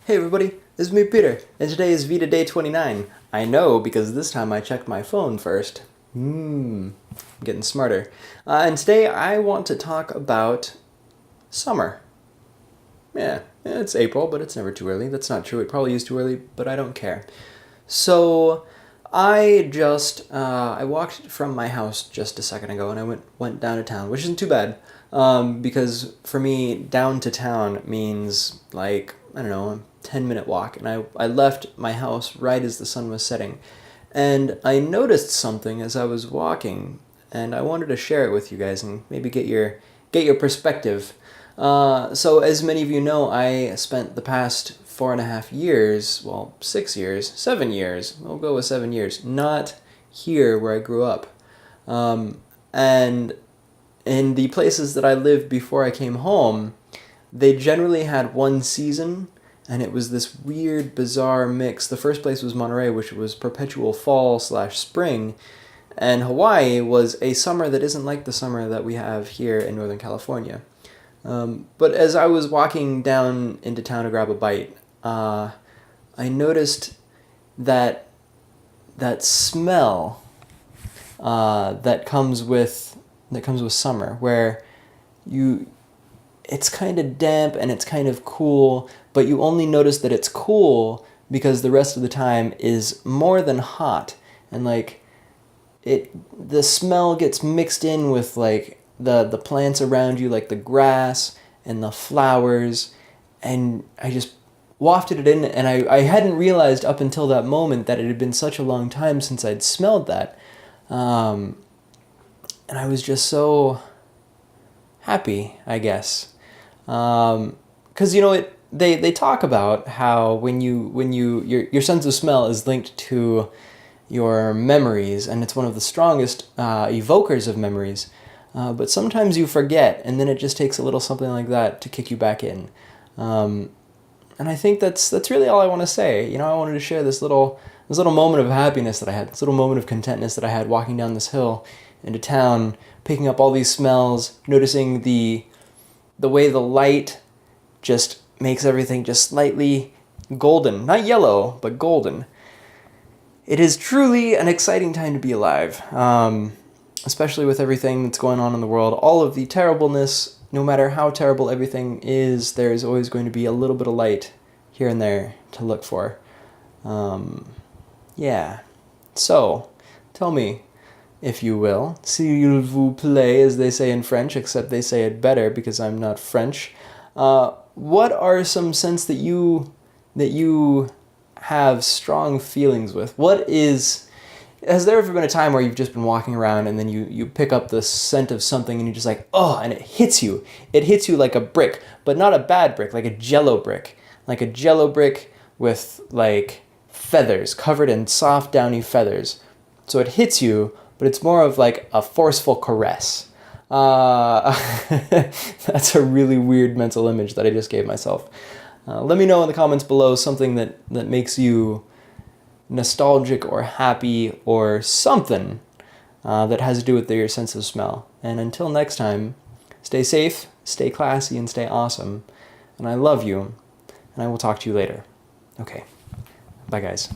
Hey everybody, this is me Peter, and today is VEDA Day 29. I know because this time I checked my phone first. Getting smarter. And today I want to talk about summer. Yeah, it's April, but it's never too early. That's not true. It probably is too early, but I don't care. So I walked from my house just a second ago, and I went down to town, which isn't too bad, because for me, down to town means like, I don't know, a 10-minute walk, and I left my house right as the sun was setting, and I noticed something as I was walking, and I wanted to share it with you guys and maybe get your perspective. So as many of you know, I spent the past 4.5 years, well, 6 years, 7 years, we'll go with 7 years, not here where I grew up. And in the places that I lived before I came home, they generally had one season, and it was this weird, bizarre mix. The first place was Monterey, which was perpetual fall/spring, and Hawaii was a summer that isn't like the summer that we have here in Northern California. But as I was walking down into town to grab a bite, I noticed that smell that comes with summer, where it's kind of damp and it's kind of cool, but you only notice that it's cool because the rest of the time is more than hot, and like the smell gets mixed in with like the plants around you, like the grass and the flowers, and I just wafted it in, and I hadn't realized up until that moment that it had been such a long time since I'd smelled that, and I was just so happy, I guess, because they talk about how when your sense of smell is linked to your memories, and it's one of the strongest evokers of memories. But sometimes you forget, and then it just takes a little something like that to kick you back in. And I think that's really all I want to say. I wanted to share this little moment of happiness that I had, this little moment of contentness that I had walking down this hill into town, picking up all these smells, noticing the way the light just makes everything just slightly golden. Not yellow, but golden. It is truly an exciting time to be alive. Especially with everything that's going on in the world, all of the terribleness, no matter how terrible everything is, there is always going to be a little bit of light here and there to look for. Yeah. So, tell me, if you will, s'il vous plaît, as they say in French, except they say it better because I'm not French. What are some scents that you have strong feelings with? Has there ever been a time where you've just been walking around and then you pick up the scent of something and you're just like, oh, and it hits you. It hits you like a brick, but not a bad brick, like a jello brick. Like a jello brick with like feathers, covered in soft, downy feathers. So it hits you, but it's more of like a forceful caress. That's a really weird mental image that I just gave myself. Let me know in the comments below something that makes you nostalgic or happy or something that has to do with your sense of smell. And until next time, stay safe, stay classy, and stay awesome. And I love you, and I will talk to you later. Okay, bye guys.